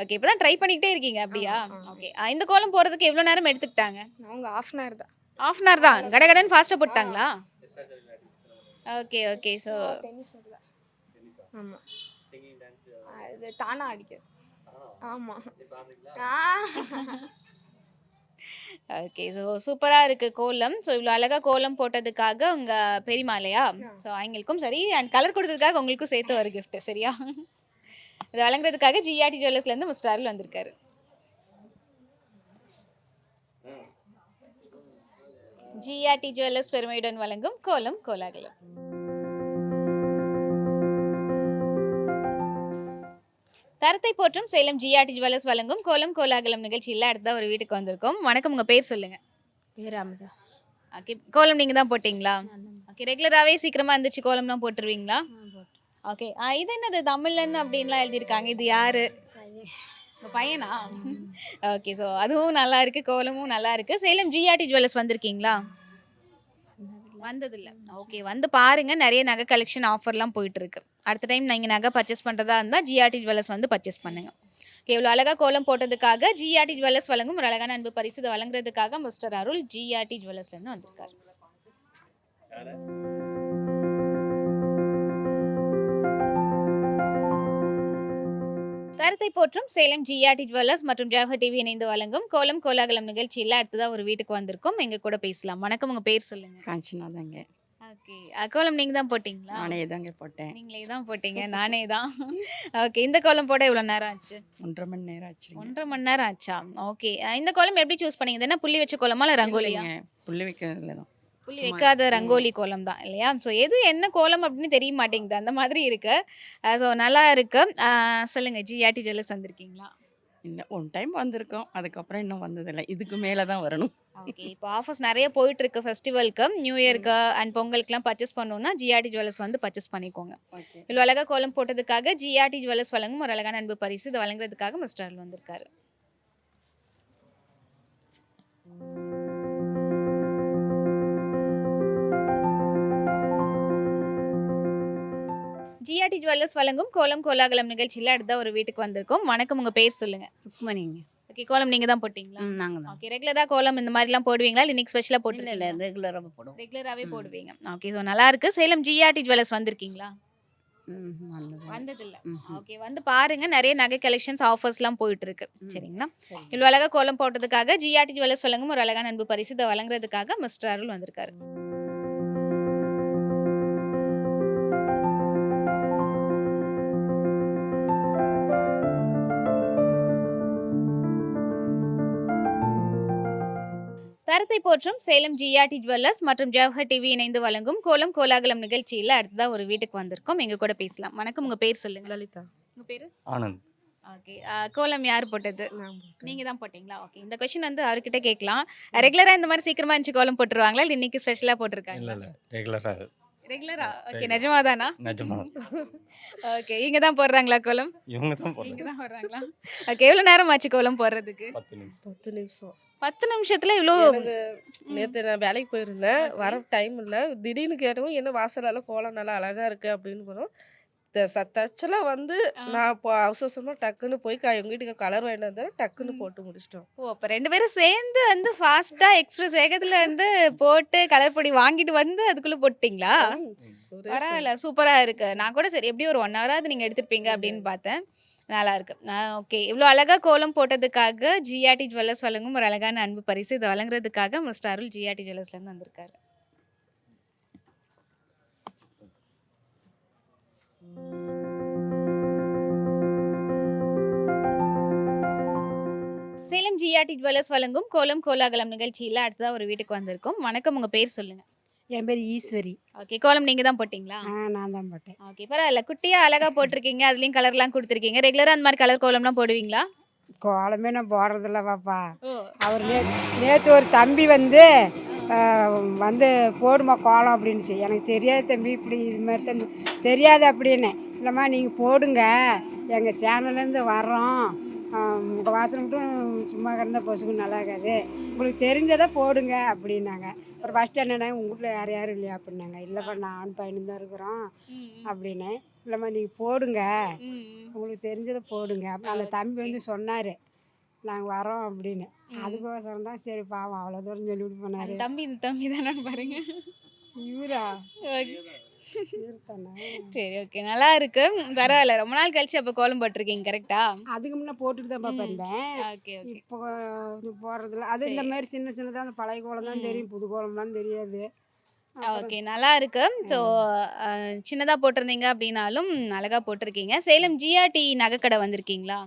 ஓகே, இப்போ தான் ட்ரை பண்ணிக்கிட்டே இருக்கீங்க அப்படியா? ஆமா. ஓகே, இந்த கோலம் போடுறதுக்கு எவ்வளோ நேரம் எடுத்துக்கிட்டாங்க? அவங்க ½ அன் ஹவர் தான். ½ அன் ஹவர் தான், கடகடன்னு ஃபாஸ்ட்டாக போட்டாங்களா? Okay okay. ஸோ டென்னிஸ் மட்டும் தான். ஆமாம், அது தானா அடிக்கிறது. ஆமாம். ஓகே. ஸோ சூப்பராக இருக்குது கோலம். ஸோ இவ்வளோ அழகாக கோலம் போட்டதுக்காக உங்கள் பெரியமாலையா? ஸோ அவங்களுக்கும் சரி, அண்ட் கலர் கொடுத்ததுக்காக உங்களுக்கும் சேர்த்து ஒரு gift சரியா? இதை வழங்குறதுக்காக ஜிஆர்டி ஜுவல்லர்ஸ்லேருந்து மிஸ்டர் அருள் வந்திருக்காரு. ஜிஆர்டி ஜுவல்லர்ஸ் பெருமையுடன் வழங்கும் கோலம் கோலாகலம். தரத்தை போற்றும் சேலம் ஜிஆர்டி ஜுவல்லர்ஸ் வழங்கும் கோலம் கோலாகலம் நிகழ்ச்சியில் அடுத்த ஒரு வீட்டுக்கு வந்திருக்கோம். வணக்கம், உங்கள் பேர் சொல்லுங்கள். பேர் அமுதா. ஓகே, கோலம் நீங்கள் தான் போட்டிங்களா? ஓகே, ரெகுலராகவே சீக்கிரமாக இருந்துச்சு கோலம்லாம் போட்டுருவீங்களா? ஓகே, இது என்னது தமிழன் அப்படின்லாம் எழுதியிருக்காங்க, இது யாரு? உங்கள் பையனா? ஓகே, ஸோ அதுவும் நல்லா இருக்கு, கோலமும் நல்லா இருக்கு. சேலம் ஜிஆர்டி ஜுவல்லர்ஸ் வந்திருக்கீங்களா? வந்ததில்லை. ஓகே, வந்து பாருங்க, நிறைய நகை கலெக்ஷன் ஆஃபர்லாம் போயிட்டு இருக்கு. அடுத்த டைம் நீங்கள் நகை பர்ச்சேஸ் பண்ணுறதா இருந்தால் ஜிஆர்டி ஜுவல்லர்ஸ் வந்து பர்ச்சேஸ் பண்ணுங்க. ஓகே, இவ்வளோ அழகாக கோலம் போட்டதுக்காக ஜிஆர்டி ஜுவல்லர்ஸ் வழங்கும் ஒரு அழகான அன்பு பரிசு. இதை வழங்குறதுக்காக மிஸ்டர் அருள் ஜிஆர்டி ஜுவல்லர்ஸ்லேருந்து வந்திருக்காரு. தரத்தை போற்றும் சேலம் ஜிஆர்டி ஜுவல்லர்ஸ் மற்றும் ஜவஹர் டிவி இணைந்து வழங்கும் கோலம் கோலாகலம் நிகழ்ச்சியில் அடுத்ததாக ஒரு வீட்டுக்கு வந்திருக்கோம். எங்க கூட பேசலாம். வணக்கம், உங்க பேர் சொல்லுங்க. காஞ்சனா தாங்க. ஓகே, கோலம் நீங்க தான் போட்டீங்களா? நானே தாங்க போட்டேன். நீங்களே தான் போட்டீங்க, நானே தான். ஓகே, இந்த கோலம் போட எவ்வளோ நேரம் ஆச்சு? 1.5 மணி நேரம் ஆச்சுங்க. 1.5 மணி நேரம் ஆச்சா? ஓகே, இந்த கோலம் எப்படி சூஸ் பண்ணீங்க? இது என்ன புள்ளி வச்ச கோலமா இல்லை ரங்கோலியா? இல்லைங்க, புள்ளி வைக்கிறதுல தான். புள்ளி வைக்காத ரங்கோலி கோலம் தான் இல்லையா? ஸோ எது என்ன கோலம் அப்படின்னு தெரிய மாட்டேங்குது, அந்த மாதிரி இருக்கு. ஸோ நல்லா இருக்கு. சொல்லுங்க, ஜிஆர்டி ஜுவல்லர்ஸ் வந்திருக்கீங்களா? இல்லை, ஒன் டைம் வந்திருக்கோம், அதுக்கப்புறம் இன்னும் வந்ததில்லை. இதுக்கு மேலே தான் வரணும். ஓகே, இப்போ ஆஃபர்ஸ் நிறைய போயிட்டு இருக்கு. ஃபெஸ்டிவலுக்கு, நியூ இயருக்கு அண்ட் பொங்கலுக்குலாம் பர்ச்சேஸ் பண்ணணும்னா ஜிஆர்டி ஜுவல்லர்ஸ் வந்து பர்ச்சேஸ் பண்ணிக்கோங்க. இவ்வளோ அழகாக கோலம் போட்டதுக்காக ஜிஆர்டி ஜுவல்லர்ஸ் வழங்கும் ஒரு அழகான அன்பு பரிசு. இதை வழங்குறதுக்காக மிஸ்டர் அருள் வந்திருக்காரு. ஜிஆர்டி ஜுவல்லர்ஸ் வழங்கும் கோலம் கோலாகலம் நிகழ்ச்சியில் அடுத்த ஒரு வீட்டுக்கு வந்திருக்கோம். வணக்கம், உங்க பேர் சொல்லுங்க. ருக்மணிங்க. ஓகே, கோலம் நீங்க தான் போட்டீங்களா? நாங்கள் தான். ஓகே, ரெகுலரா கோலம் இந்த மாதிரிலாம் போடுவீங்களா இல்லை இன்னைக்கு ஸ்பெஷலாக இல்லை போட்டுருக்கீங்களா? ரெகுலராக போடுவோம். ரெகுலராகவே போடுவீங்க. ஓகே, ஸோ நல்லா இருக்கு. சேலம் ஜிஆர்டி ஜுவல்லர்ஸ் வந்திருக்கீங்களா? நல்லது. வந்ததில்லை. ம். ஓகே, வந்து பாருங்க, நிறைய நகை கலெக்ஷன்ஸ் ஆஃபர்ஸ்லாம் போயிட்டு இருக்கு. சரிங்களா? சரி. இவ்வளோ அழகாக கோலம் போட்டதுக்காக ஜிஆர்டி ஜுவல்லர்ஸ் வழங்கும் ஒரு அழகான அன்பு பரிசு. இதை வழங்குறதுக்காக மிஸ்டர் அருள் வந்திருக்காரு. தரத்தை போற்றும் சேலம் ஜிஆர்டி ஜுவல்லர்ஸ் மற்றும் ஜவஹர் டிவி இணைந்து வழங்கும் கோலம் கோலாகலம் நிகழ்ச்சியில் அடுத்ததாக ஒரு வீட்டுக்கு வந்திருக்கோம். எங்க கூட பேசலாம். வணக்கம், உங்க பேர் சொல்லுங்க. லலிதா. உங்க பேரு? ஆனந்த். ஓகே, கோலம் யார் போட்டது? நான் போட்டேன். நீங்க தான் போட்டீங்களா? ஓகே, இந்த கொஸ்டின் வந்து அவர்கிட்ட கேட்கலாம். ரெகுலரா இந்த மாதிரி சீக்கிரமா இருந்துச்சு கோலம் போட்டுருவாங்களா இல்லை இன்னைக்கு ஸ்பெஷலா இல்லை போட்டிருக்காங்களா? இல்லை ரெகுலராக ரெகுலரா? Okay, Regular. நிஜமாதானா? நிஜமா ஓகே, இங்க தான் போடுறாங்களா கோலம்? இவங்க தான் இங்க போடுறாங்க. தான் போடுறாங்களா? ஓகே, எவ்வளவு நேரம் ஆச்சு கோலம் போடுறதுக்கு? 10 நிமிஷம். 10 நிமிஷம். 10 நிமிஷத்துல இவ்வளோ? எனக்கு நேற்று நான் வேலைக்கு போயிருந்தேன், வர டைம் இல்லை. திடீர்னு கேட்டவும் என்ன வாசலெல்லாம் கோலம் நல்லா அழகா இருக்கு அப்படின்னு போனோம். தச்சலாம் வந்து நான் இப்போ அவசரமாக டக்குன்னு போய் எங்கள் வீட்டுக்கு கலர் வாங்கிட்டு வந்தேன், டக்குன்னு போட்டு முடிச்சிட்டோம். ஓ, அப்ப 2 பேரும் சேர்ந்து வந்து ஃபாஸ்டா எக்ஸ்பிரஸ் வேகத்துல வந்து போட்டு கலர் பொடி வாங்கிட்டு வந்து அதுக்குள்ள போட்டீங்களா? பரவாயில்ல, சூப்பரா இருக்கு. நான் கூட சரி எப்படி ஒரு 1 ஹவராவது நீங்க எடுத்துருப்பீங்க அப்படின்னு பார்த்தேன். நல்லா இருக்கு. ஓகே, இவ்வளோ அழகா கோலம் போட்டதுக்காக ஜிஆர்டி ஜுவல்லர்ஸ் வழங்கும் ஒரு அழகான அன்பு பரிசு. இதை வழங்குறதுக்காக மிஸ்டர் அருள் ஜிஆர்டி ஜுவல்லர்ஸ்லேருந்து வந்திருக்காரு. சேலம் ஜிஆர்டி ஜுவல்லர்ஸ் வழங்கும் கோலம் கோலாகலம் நிகழ்ச்சியில் அடுத்ததாக ஒரு வீட்டுக்கு வந்திருக்கோம். வணக்கம், உங்க பேர் சொல்லுங்க. என் பேர் ஈஸ்வரி. ஓகே, கோலம் நீங்க தான் போட்டீங்களா? நான் தான் போட்டேன். ஓகே, பரவாயில்ல, குட்டியா அழகா போட்டிருக்கீங்க. அதுலயும் கலர்லாம் கொடுத்துருக்கீங்க. ரெகுலரா அந்த மாதிரி கலர் கோலம்லாம் போடுவீங்களா? கோலமே நான் போடுறதில்ல பாப்பா. ஓ, அவர் நேற்று ஒரு தம்பி வந்து வந்து போடுமா கோலம் அப்படின்னுச்சு. எனக்கு தெரியாது தம்பி, இப்படி இது மாதிரி தான் தெரியாது அப்படின்னு. இல்லைம்மா நீங்கள் போடுங்க, எங்கள் சேனல்லேருந்து வர்றோம் உங்கள் வாசனை மட்டும் சும்மா கிடந்தா பொசுக்கு நல்லா இருக்காது, உங்களுக்கு தெரிஞ்சதை போடுங்க அப்படின்னாங்க. அப்புறம் ஃபஸ்ட்டு என்னென்ன உங்கள் வீட்டில் யாரும் இல்லையா அப்படின்னாங்க. இல்லைப்பா நானும் பையனும் தான் இருக்கிறோம் அப்படின்னேன். இல்லைம்மா நீங்கள் போடுங்க, உங்களுக்கு தெரிஞ்சதை போடுங்க. அப்புறம் அந்த தம்பி வந்து சொன்னார் நாங்கள் வரோம் அப்படின்னு. அதுக்கோசரம் தான் சரி பாவம் அவ்வளோ தூரம் சொல்லிவிட்டு போனார். அந்த தம்பி இந்த தம்பி தானே பாருங்க. இவரா Okay. இவர் தானே. சரி ஓகே நல்லா இருக்கு. பரவாயில்ல ரொம்ப நாள் கழிச்சு அப்போ கோலம் போட்டிருக்கீங்க கரெக்டா? அதுக்கு முன்னே போட்டுட்டு தான் பாப்பா இருந்தேன். ஓகே ஓகே இப்போ போடுறதில்ல. அது இந்த மாதிரி சின்ன சின்னதாக அந்த பழைய கோலம் தான் தெரியும், புது கோலம்லாம் தெரியாது. ஓகே நல்லா இருக்கு. ஸோ சின்னதாக போட்டிருந்தீங்க அப்படின்னாலும் அழகாக போட்டிருக்கீங்க. சேலம் ஜிஆர்டி நகைக்கடை வந்திருக்கீங்களா?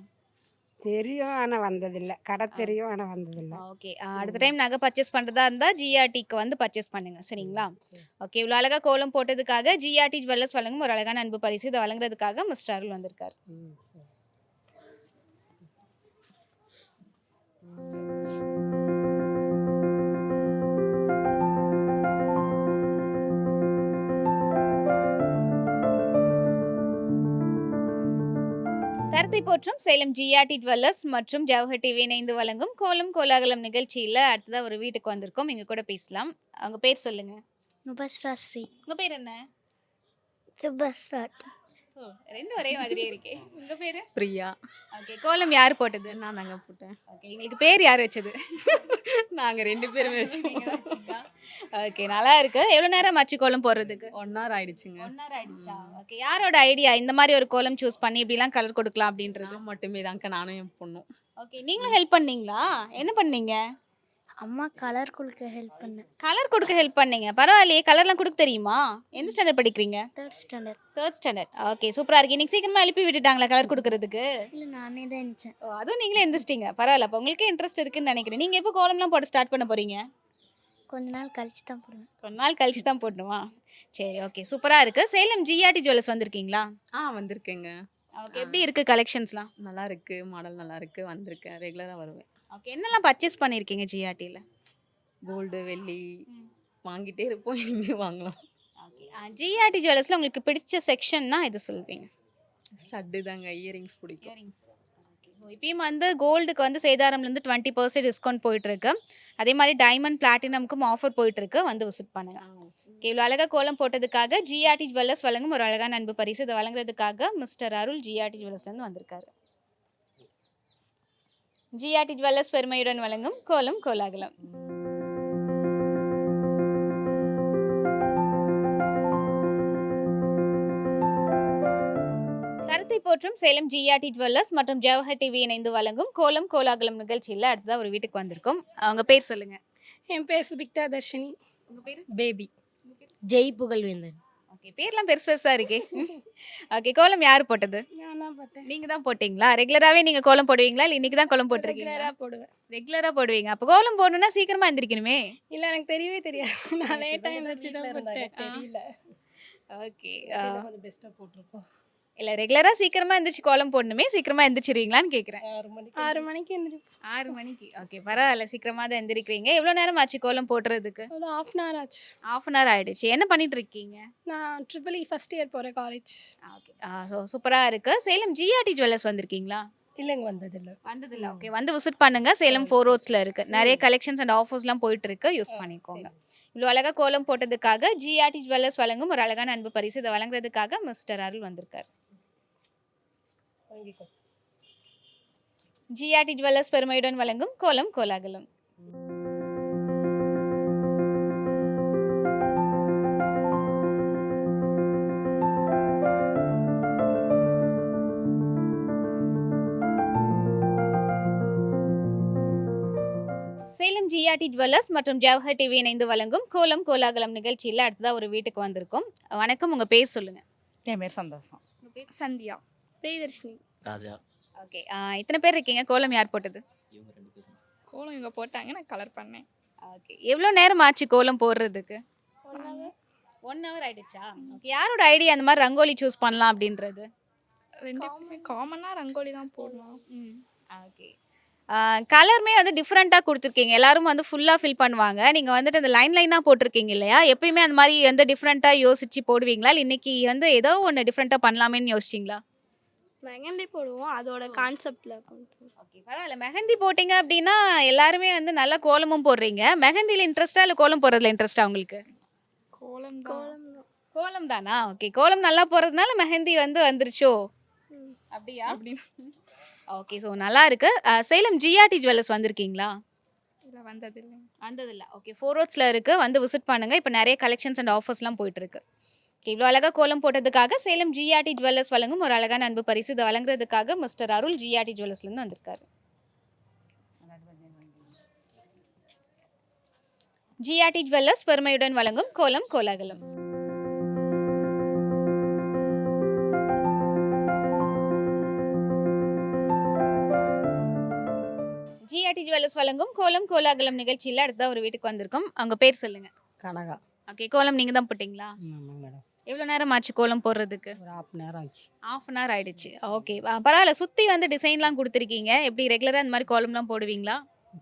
தெரியும் ஆனால் வந்ததில்லை. கடை தெரியும் ஆனால் வந்ததில்லை. ஓகே அடுத்த டைம் நகை பர்ச்சேஸ் பண்ணுறதா இருந்தால் ஜிஆர்டிக்கு வந்து பர்ச்சேஸ் பண்ணுங்க சரிங்களா? ஓகே இவ்வளோ அழகாக கோலம் போட்டதுக்காக ஜிஆர்டி ஜுவல்லர்ஸ் வழங்கும் ஒரு அழகான அன்பு பரிசு. இதை வழங்குறதுக்காக மிஸ்டர் அருள் வந்திருக்காரு. சரி. தரத்தை போற்றும் சேலம் ஜிஆர்டி ஜுவல்லர்ஸ் மற்றும் ஜவஹர் டிவி இணைந்து வழங்கும் கோலம் கோலாகலம் நிகழ்ச்சியில் அடுத்ததாக ஒரு வீட்டுக்கு வந்திருக்கோம். எங்க கூட பேசலாம். அவங்க பேர் சொல்லுங்க. நுபஸ்ரா ஸ்ரீ. உங்க பேர் என்ன? சுபஸ்ரா. ஓ ரெண்டும் ஒரே மாதிரியே இருக்கே. உங்க பேரு? பிரியா. ஓகே கோலம் யார் போட்டது? நான் தாங்க போட்டேன். ஓகே எங்களுக்கு பேர் யார் வச்சது? நாங்கள் 2 பேருமே வச்சோம். ஓகே நல்லா இருக்கு. எவ்வளோ நேரம் ஆச்சு கோலம் போடுறதுக்கு? 1 hour ஆயிடுச்சுங்க. 1 hour ஆயிடுச்சா? ஓகே யாரோட ஐடியா இந்த மாதிரி ஒரு கோலம் சூஸ் பண்ணி இப்படிலாம் கலர் கொடுக்கலாம் அப்படின்றது? நான் மட்டுமே தாங்க, நானும் என் பொண்ணும். ஓகே நீங்களும் ஹெல்ப் பண்ணீங்களா? என்ன பண்ணீங்க? அம்மா கலர் கொடுக்க ஹெல்ப் பண்ணேன். கலர் கொடுக்க ஹெல்ப் பண்ணீங்க. பரவாயில்லையே கலர்லாம் கொடுக்க தெரியுமா? எந்த ஸ்டாண்டர்ட் படிக்கிறீங்க? 3rd standard. 3rd standard. Okay சூப்பராக இருக்கு. இன்னைக்கு சீக்கிரமா எழுப்பி விட்டுட்டாங்களா கலர் கொடுக்கறதுக்கு? இல்லை நானே தான் இருந்துச்சேன். ஓ அதுவும் நீங்களே எந்திரிச்சிட்டீங்க. பரவாயில்ல அப்போ உங்களுக்கே இன்ட்ரெஸ்ட் இருக்குன்னு நினைக்கிறேன். நீங்கள் எப்போ கோலம்லாம் போட ஸ்டார்ட் பண்ண போறீங்க? கொஞ்ச நாள் கழிச்சு தான் போடுவேன். கொஞ்ச நாள் கழிச்சு தான் போடணுமா? சரி ஓகே சூப்பராக இருக்கு. சேலம் ஜிஆர்டி ஜுவல்லர்ஸ் வந்திருக்கீங்களா? வந்திருக்கேங்க. ஓகே எப்படி இருக்கு கலெக்ஷன்ஸ்லாம்? நல்லா இருக்கு, மாடல் நல்லா இருக்கு. வந்திருக்கேன், ரெகுலராக வருவேன். ஓகே என்னெல்லாம் பர்ச்சேஸ் பண்ணியிருக்கீங்க ஜிஆர்டியில்? கோல்டு வெள்ளி வாங்கிட்டே இருப்போம், இனிமேல் வாங்கலாம். ஓகே ஜிஆர்டி ஜுவல்லர்ஸில் உங்களுக்கு பிடிச்ச செக்ஷன்னா எது சொல்வீங்க? ஸ்டட்டு தாங்க, இயரிங்ஸ் பிடிக்கும். இயரிங்ஸ். இப்பயும் வந்து கோல்டுக்கு வந்து சேதாரம்லேருந்து 20% டிஸ்கவுண்ட் போயிட்டுருக்கு. அதே மாதிரி டைமண்ட் பிளாட்டினமுக்கும் ஆஃபர் போயிட்டுருக்கு. வந்து விசிட் பண்ணுங்க. இவ்வளோ அழகாக கோலம் போட்டதுக்காக ஜிஆர்டி ஜுவல்லர்ஸ் வழங்கும் ஒரு அழகான அன்பு பரிசு. இதை வழங்குறதுக்காக மிஸ்டர் அருள் ஜிஆர்டி ஜுவல்லர்ஸ்லேருந்து வந்திருக்காரு. ஜிஆர்டி ஜுவல்லர்ஸ் பெருமையுடன் வழங்கும் கோலம் கோலாகலம். தரத்தை போற்றும் சேலம் ஜிஆர்டி ஜுவல்லர்ஸ் மற்றும் ஜவஹர் டிவி இணைந்து வழங்கும் கோலம் கோலாகலம் நிகழ்ச்சியில் அடுத்ததாக ஒரு வீட்டுக்கு வந்திருக்கோம். அவங்க பேர் சொல்லுங்க. என் பேர் சுபிக்தா தர்ஷினி. உங்க பேர்? பேபி. ஜெய் புகழ்வேந்தன். ஓகே பேர்லாம் பெருசு பெருசாக இருக்கே. ஓகே கோலம் யார் போட்டது? நான் தான் போட்டேன். நீங்கள் தான் போட்டிங்களா? ரெகுலராகவே நீங்கள் கோலம் போடுவீங்களா இல்லை இன்னைக்கு தான் கோலம் போட்டிருக்கீங்களா? போடுவேன். ரெகுலராக போடுவீங்க. அப்போ கோலம் போடணும்னா சீக்கிரமாக எந்திரிக்கணுமே. இல்லை எனக்கு தெரியவே தெரியாது. நான் லேட்டாக எழுந்திரிச்சு தான் போட்டேன். தெரியல. ஓகே பெஸ்ட்டாக போட்டிருக்கோம். இல்லை ரெகுலராக சீக்கிரமாக எந்திரிச்சு கோலம் போடணுமே, சீக்கிரமாக எந்திரிச்சிருவீங்களான்னு கேட்குறேன். 6 மணிக்கு எழுந்திரிப்பேன். 6 மணிக்கு. ஓகே பரவாயில்ல சீக்கிரமாக தான் எந்திரிக்கிறீங்க. எவ்வளோ நேரம் ஆச்சு கோலம் போடுறதுக்கு? ஒரு 1/2 hour ஆச்சு. 1/2 hour ஆயிடுச்சு. என்ன பண்ணிட்டு இருக்கீங்க? நான் EEE ஃபர்ஸ்ட் இயர் போகிறேன் காலேஜ். ஓகே சூப்பராக இருக்கு. சேலம் ஜிஆர்டி ஜுவல்லர்ஸ் வந்திருக்கீங்களா? இல்லைங்க வந்ததில்லை. வந்ததில்ல. ஓகே வந்து விசிட் பண்ணுங்க. சேலம் 4 ரோட்ஸில் இருக்கு. நிறைய கலெக்ஷன்ஸ் அண்ட் ஆஃபர்ஸ்லாம் போயிட்டு இருக்கு. யூஸ் பண்ணிக்கோங்க. இவ்வளோ அழகாக கோலம் போட்டதுக்காக ஜிஆர்டி ஜுவல்லர்ஸ் வழங்கும் ஒரு அழகான அன்பு பரிசு. இதை வழங்குறதுக்காக மிஸ்டர் அருள் வந்திருக்காரு. ஜிஆர்டி ஜுவல்லர்ஸ் பெருமையுடன் வழங்கும் கோலம் கோலாகலம். சேலம் ஜிஆர்டி ஜுவல்லர்ஸ் மற்றும் ஜவஹர் டிவி இணைந்து வழங்கும் கோலம் கோலாகலம் நிகழ்ச்சியில் அடுத்ததாக ஒரு வீட்டுக்கு வந்திருக்கோம். வணக்கம் உங்கள் பேர் சொல்லுங்கள். என் பேர் சந்தோஷம். உங்கள் பேர்? சந்தியா. பிரியதர்ஷினி. ராஜா. ஓகே இத்தனை பேர் இருக்கீங்க. கோலம் யார் போட்டது? இவங்க 2 பேரும். கோலம் இவங்க போட்டாங்க, நான் கலர் பண்ணேன். ஓகே எவ்வளோ நேரம் ஆச்சு கோலம் போடுறதுக்கு? 1 hour ஆயிடுச்சா? ஓகே யாரோட ஐடியா அந்த மாதிரி ரங்கோலி சூஸ் பண்ணலாம் அப்படின்றது? 2 காமனாக ரங்கோலி தான் போடலாம். ஓகே கலருமே வந்து டிஃப்ரெண்ட்டாக கொடுத்துருக்கீங்க. எல்லாரும் வந்து ஃபுல்லாக ஃபில் பண்ணுவாங்க. நீங்கள் வந்துட்டு அந்த லைனாக போட்டிருக்கீங்க இல்லையா? எப்பயுமே அந்த மாதிரி வந்து டிஃப்ரெண்ட்டாக யோசிச்சு போடுவீங்களா? இல்லை இன்னைக்கு வந்து ஏதோ ஒன்று டிஃப்ரெண்ட்டாக பண்ணலாமேன்னு யோசிச்சிங்களா? மெஹந்தி போடுவோம் அதோட கான்செப்ட்ல ஓகே பரவாயில்ல. மெஹந்தி போட்டீங்க அப்படின்னா எல்லாருமே வந்து நல்லா கோலமும் போடுறீங்க. மெஹந்தியில் இன்ட்ரெஸ்டா இல்லை கோலம் போடுறதுல இன்ட்ரெஸ்டா உங்களுக்கு? கோலம் தான் கோலம் தானா? ஓகே. கோலம் நல்லா போடுறதுனால மெஹந்தி வந்து வந்துருச்சோ? அப்படியா? ஓகே. ஸோ நல்லா இருக்கு. சேலம் ஜிஆர்டி ஜுவல்லர்ஸ் வந்திருக்கீங்களா? இல்லை வந்ததில்லை. வந்ததில்ல. ஓகே. 4 ரோட்ஸில் இருக்கு. வந்து விசிட் பண்ணுங்க. இப்போ நிறைய கலெக்ஷன்ஸ் அண்ட் ஆஃபர்ஸ்லாம் போயிட்டு இருக்கு. ஓகே. இவ்வளோ அழகா கோலம் போட்டதுக்காக சேலம் ஜிஆர்டி ஜுவல்லர்ஸ் வழங்கும் ஒரு அழகான அன்பு பரிசு. இதை வழங்குறதுக்காக மிஸ்டர் அருள் ஜிஆர்டி ஜுவல்லர்ஸ்லேருந்து வந்திருக்காரு. ஜிஆர்டி ஜுவல்லர்ஸ் பெருமையுடன் வழங்கும் கோலம் கோலாகலம். ஜிஆர்டி ஜுவல்லர்ஸ் வழங்கும் கோலம் கோலாகலம் நிகழ்ச்சியில் அடுத்த ஒரு வீட்டுக்கு வந்திருக்கோம். அவங்க பேர் சொல்லுங்க. கனகா. ஓகே. கோலம் நீங்க தான் போட்டிங்களா? ஆமாங்க மேடம். எவ்வளோ நேரம் ஆச்சு கோலம் போடுறதுக்கு? ஒரு 1/2 நேரம் ஆச்சு. 1/2 hour ஆயிடுச்சு. ஓகே. பரவாயில்ல. சுற்றி வந்து டிசைன்லாம் கொடுத்துருக்கீங்க. எப்படி ரெகுலராக இந்த மாதிரி கோலம்லாம் போடுவீங்களா?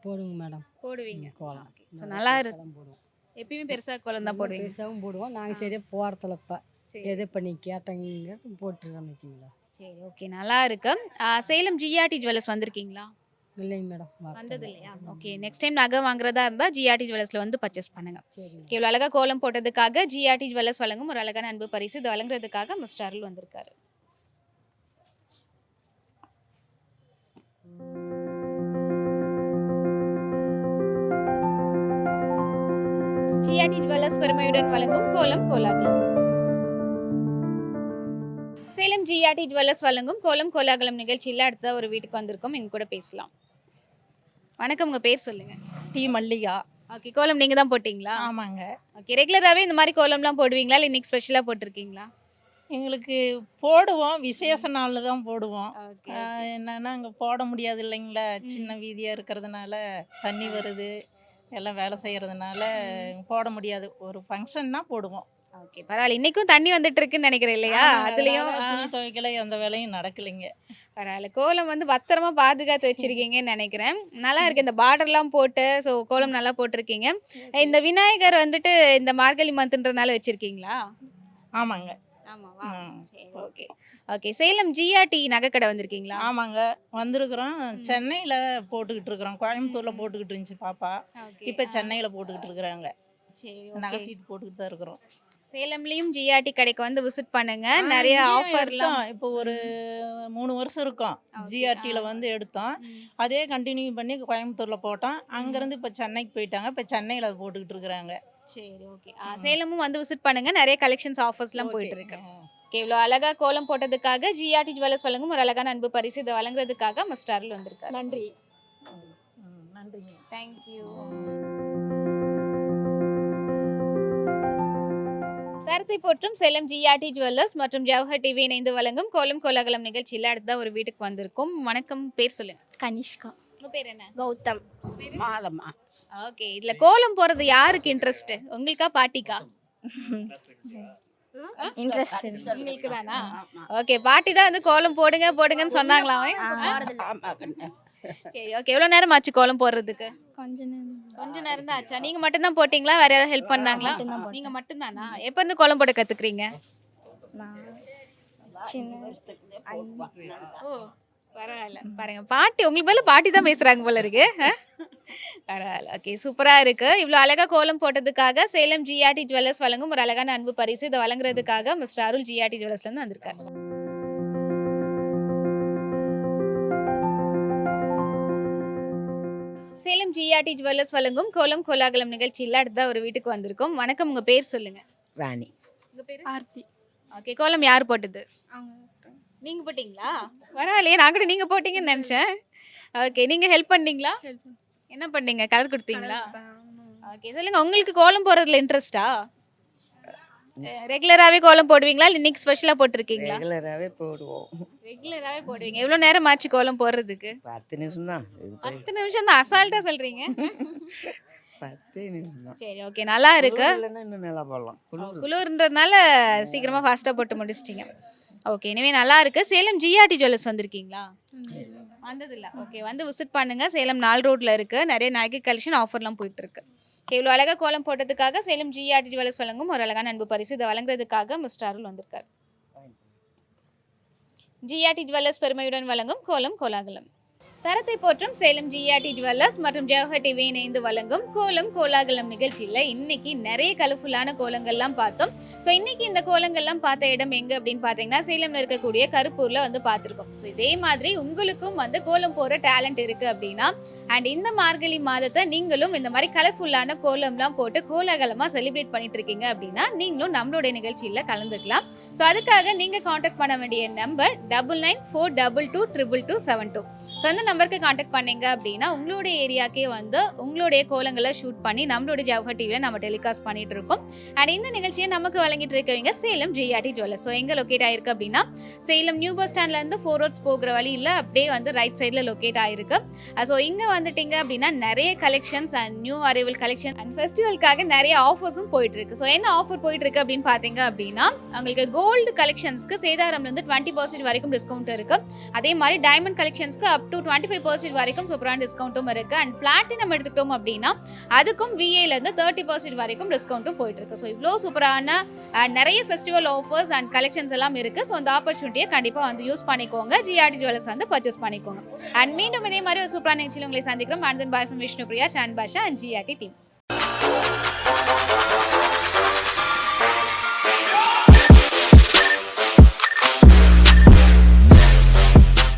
போடுங்க மேடம். போடுவீங்க. கோலம். ஸோ நல்லா இருக்கு. கோலம் போடுவோம். எப்பயுமே பெருசாக கோலம் தான் போடுவீங்க? பெருசாகவும் போடுவோம். நாங்கள் சரியாக போகிறதில்ல இப்போ. சரி. எது பண்ணி கேட்டங்க போட்டுருக்கோம்னு வச்சுங்களா. சரி ஓகே. நல்லா இருக்கு. சேலம் ஜிஆர்டி ஜுவல்லர்ஸ் வந்திருக்கீங்களா? இல்லைங்க மேடம். வந்தது இல்லையா? ஓகே. நெக்ஸ்ட் டைம் நகை வாங்குறதா இருந்தால் ஜிஆர்டி ஜுவல்லர்ஸில் வந்து பர்ச்சேஸ் பண்ணுங்க. சரி. இவ்வளோ அழகாக கோலம் போட்டதுக்காக ஜிஆர்டி ஜுவல்லர்ஸ் வழங்கும் ஒரு அழகான அன்பு பரிசு. இது வழங்குறதுக்காக மிஸ்டர் அருள் வந்திருக்காரு. ஜிஆர்டி ஜுவல்லர்ஸ் பெருமையுடன் வழங்கும் கோலம் கோலாகலம். சேலம் ஜிஆர்டி ஜுவல்லர்ஸ் வழங்கும் கோலம் கோலாகலம் நிகழ்ச்சியில் அடுத்த ஒரு வீட்டுக்கு வந்திருக்கோம். எங்க கூட பேசலாம். வணக்கம். உங்க பேர் சொல்லுங்க. டி மல்லிகா. ஓகே. கோலம் நீங்க தான் போட்டீங்களா? ஆமாங்க. ஓகே. ரெகுலராகவே இந்த மாதிரி கோலம்லாம் போடுவீங்களா இல்லை இன்னைக்கு ஸ்பெஷலாக போட்டிருக்கீங்களா? எங்களுக்கு போடுவோம், விசேஷ நாளில் தான் போடுவோம். ஓகே. என்னன்னா அங்கே போட முடியாது இல்லைங்களா, சின்ன வீதியாக இருக்கிறதுனால தண்ணி வருது, எல்லாம் வேலை செய்கிறதுனால போட முடியாது. ஒரு ஃபங்க்ஷன்னா போடுவோம். ஓகே. பரவாயில்ல. இன்னைக்கும் தண்ணி வந்துட்டு இருக்குன்னு நினைக்கிறேன் இல்லையா? அதுலேயும் துணி துவைக்கல, எந்த வேலையும் நடக்கலைங்க. பரவாயில்ல. கோலம் வந்து பத்திரமா பாதுகாத்து வச்சிருக்கீங்கன்னு நினைக்கிறேன். நல்லா இருக்கு. இந்த பார்டர்லாம் போட்டு ஸோ கோலம் நல்லா போட்டிருக்கீங்க. இந்த விநாயகர் வந்துட்டு இந்த மார்கழி மந்த்ன்றனால வச்சிருக்கீங்களா? ஆமாங்க. ஆமாவா? சரி ஓகே. ஓகே. சேலம் ஜிஆர்டி நகைக்கடை வந்திருக்கீங்களா? ஆமாங்க, வந்திருக்கிறோம். சென்னையில் போட்டுக்கிட்டு இருக்கிறோம். கோயம்புத்தூரில் போட்டுக்கிட்டு இருந்துச்சு பாப்பா. இப்போ சென்னையில் போட்டுக்கிட்டு இருக்கிறாங்க. சரி நகை ஓகே. சீட் போட்டுக்கிட்டு தான் இருக்கிறோம். சேலம்லயும் ஜிஆர்டி கடைக்கு வந்து விசிட் பண்ணுங்க. நிறைய ஆஃபர்லாம் இப்போ ஒரு 3 வருஷம் இருக்கும். ஜிஆர்டியில் வந்து எடுத்தோம். அதே கண்டினியூ பண்ணி கோயம்புத்தூரில் போட்டோம். அங்கேருந்து இப்போ சென்னைக்கு போயிட்டாங்க. இப்போ சென்னையில் அது போட்டுக்கிட்டு இருக்கிறாங்க. சரி ஓகே. சேலமும் வந்து விசிட் பண்ணுங்க. நிறைய கலெக்ஷன்ஸ் ஆஃபர்ஸ்லாம் போயிட்டு இருக்கு. ஓகே. இவ்வளோ அழகா கோலம் போட்டதுக்காக ஜிஆர்டி ஜுவல்லர்ஸ் வழங்கும் ஒரு அழகான அன்பு பரிசு. இதை வழங்குறதுக்காக மிஸ்டர் அருள் வந்திருக்காரு. நன்றி. நன்றிங்க. தேங்க்யூ. தரத்தை போற்றும் சேலம் ஜிஆர்டி ஜுவல்லர்ஸ் மற்றும் ஜவஹர் டிவி இணைந்து வழங்கும் கோலம் கோலாகலம் நிகழ்ச்சியில் அடுத்த ஒரு வீட்டுக்கு வந்திருக்கும். வணக்கம். பேர் சொல்லுங்க. கனிஷ்கா. உங்க பேர் என்ன? கௌதம். மாலம்மா. ஓகே. இதுல கோலம் போறது யாருக்கு இன்ட்ரெஸ்ட்? உங்களுக்கா பாட்டிக்கா? இன்ட்ரெஸ்ட் உங்களுக்கு தானா? ஓகே. பாட்டி தான் வந்து கோலம் போடுங்க போடுங்கன்னு சொன்னாங்களாமே. சரி ஓகே. எவ்வளோ நேரம் ஆச்சு கோலம் போடுறதுக்கு? கொஞ்ச நேரம் தான் ஆச்சா? நீங்க மட்டும் தான் போட்டீங்களா? வேற யாராவது ஹெல்ப் பண்ணாங்களா? நீங்க மட்டும் தானா? எப்போ இருந்து கோலம் போட கத்துக்கிறீங்க? ஓ பரவாயில்ல. பாருங்க பாட்டி உங்களுக்கு மேல பாட்டி தான் பேசுறாங்க போல இருக்கு. பரவாயில்ல. ஓகே. சூப்பரா இருக்கு. இவ்வளோ அழகா கோலம் போட்டதுக்காக சேலம் ஜிஆர்டி ஜுவல்லர்ஸ் வழங்கும் ஒரு அழகான அன்பு பரிசு. இதை வழங்குறதுக்காக மிஸ்டர் அருள் ஜிஆர்டி ஜுவல்லர்ஸ்ல இருந்து வந்திருக்காரு. சேலம் ஜிஆர்டி ஜுவல்லர்ஸ் வழங்கும் கோலம் கோலாகலம் நிகழ்ச்சியில் அடுத்த ஒரு வீட்டுக்கு வந்திருக்கோம். வணக்கம். உங்க பேர் சொல்லுங்க. ராணி. உங்க பேர்? ஆர்த்தி. ஓகே. கோலம் யார் போட்டது? நீங்க போட்டீங்களா? பரவாயில்லையே. நான் கூட நீங்க போட்டீங்கன்னு நினைச்சேன். ஓகே. நீங்க ஹெல்ப் பண்ணீங்களா? என்ன பண்ணீங்க? கலர் கொடுத்தீங்களா? ஓகே. சொல்லுங்க. உங்களுக்கு கோலம் போடுறதுல இன்ட்ரெஸ்டா? ரெகுலராகவே கோலம் போடுவீங்களா இல்லை இன்னைக்கு ஸ்பெஷலாக போட்டிருக்கீங்களா? ரெகுலராகவே போடுவோம். ரெகுலராகவே போடுவீங்க. எவ்வளோ நேரம் ஆச்சு கோலம் போடுறதுக்கு? 10 நிமிஷம் தான். 10 நிமிஷம் தான். அசால்ட்டாக சொல்கிறீங்க. 10 நிமிஷம் தான். சரி ஓகே. நல்லா இருக்கு. இல்லைன்னா இன்னும் நல்லா போடலாம். குளிர்ன்றதுனால சீக்கிரமாக ஃபாஸ்ட்டாக போட்டு முடிச்சிட்டிங்க. ஓகே. இனிமே நல்லா இருக்கு. சேலம் ஜிஆர்டி ஜுவல்லர்ஸ் வந்திருக்கீங்களா? வந்ததில்ல. ஓகே. வந்து விசிட் பண்ணுங்க. சேலம் 4 ரோட்ல இருக்கு. நிறைய நகை கலெக்ஷன் ஆஃபர்லாம் போயிட்டு இருக்கு. இவ்வளோ அழகா கோலம் போட்டதுக்காக சேலம் ஜிஆர்டி ஜுவல்லர்ஸ் வழங்கும் ஒரு அழகான அன்பு பரிசு. இதை வழங்குறதுக்காக மிஸ்டர் அருள் வந்திருக்காரு. ஜிஆர்டி ஜுவல்லர்ஸ் பெருமையுடன் வழங்கும் கோலம் கோலாகலம். தரத்தை போற்றும் சேலம் ஜிஆர்டி ஜுவல்லர்ஸ் மற்றும் ஜவஹர் டிவி இணைந்து வழங்கும் கோலம் கோலாகலம் நிகழ்ச்சியில் இன்னைக்கு நிறைய கலர்ஃபுல்லான கோலங்கள்லாம் பார்த்தோம். ஸோ இன்னைக்கு இந்த கோலங்கள்லாம் பார்த்த இடம் எங்கே அப்படின்னு பார்த்தீங்கன்னா சேலம்ல இருக்கக்கூடிய கருப்பூரில் வந்து பார்த்துருக்கோம். ஸோ இதே மாதிரி உங்களுக்கும் வந்து கோலம் போகிற டேலண்ட் இருக்குது அப்படின்னா அண்ட் இந்த மார்கழி மாதத்தை நீங்களும் இந்த மாதிரி கலர்ஃபுல்லான கோலம்லாம் போட்டு கோலாகலமாக செலிப்ரேட் பண்ணிட்டு இருக்கீங்க அப்படின்னா நீங்களும் நம்மளுடைய நிகழ்ச்சியில் கலந்துக்கலாம். ஸோ அதுக்காக நீங்கள் காண்டாக்ட் பண்ண வேண்டிய நம்பர் 9942222272. ஸோ அந்த நம்பருக்கு காண்டாக்ட் பண்ணீங்க அப்படின்னா உங்களுடைய ஏரியாக்கே வந்து உங்களுடைய கோலங்களை ஷூட் பண்ணி நம்மளுடைய ஜவஹர் டிவியில் நம்ம டெலிகாஸ்ட் பண்ணிட்டு இருக்கோம். அண்ட் இந்த நிகழ்ச்சியை நமக்கு வழங்கிட்டு இருக்கவங்க சேலம் ஜிஆர்டி ஜுவல்லர்ஸ். ஸோ எங்கே லொக்கேட் ஆயிருக்கு அப்படின்னா சேலம் நியூ பஸ் ஸ்டாண்ட்லேருந்து 4 ரோட்ஸ் போகிற வழியில் அப்படியே வந்து ரைட் சைடில் லொக்கேட் ஆயிருக்கு. ஸோ இங்கே வந்துட்டீங்க அப்படின்னா நிறைய collections and new arrival collection and ஃபெஸ்டிவலுக்காக நிறைய ஆஃபர்ஸும் போயிட்டு இருக்கு. ஸோ என்ன ஆஃபர் போயிட்டு இருக்கு அப்படின்னு பார்த்தீங்க அப்படின்னா உங்களுக்கு கோல்டு கலெக்ஷன்ஸ்க்கு சேதாரம்ல இருந்து 20% வரைக்கும் டிஸ்கவுண்ட் இருக்கு. அதே மாதிரி டைமண்ட் கலெக்ஷன்ஸ்க்கு அப் டு 25% வரைக்கும் சூப்பரான டிஸ்கவுண்ட்டும் இருக்கு. அண்ட் பிளாட்டினம் எடுத்துக்கிட்டோம் அப்படின்னா அதுக்கும் VA-ல இருந்து 30% வரைக்கும் டிஸ்கவுண்ட்டும் போயிட்டு இருக்கு. ஸோ இவ்வளோ சூப்பரான நிறைய ஃபெஸ்டிவல் ஆஃபர்ஸ் அண்ட் கலெக்ஷன்ஸ் எல்லாம் இருக்கு. ஸோ அந்த ஆப்பர்ச்சுனிட்டியை கண்டிப்பாக வந்து யூஸ் பண்ணிக்கோங்க. ஜிஆர்டி ஜுவல்லர்ஸ் வந்து பர்ச்சேஸ் பண்ணிக்கோங்க. அண்ட் மீண்டும் இதே மாதிரி ஒரு சூப்பரான நிகழ்ச்சியில் உங்களை சந்திக்கிறோம். And then bye from Vishnu Priya, Shan Basha and GRT team.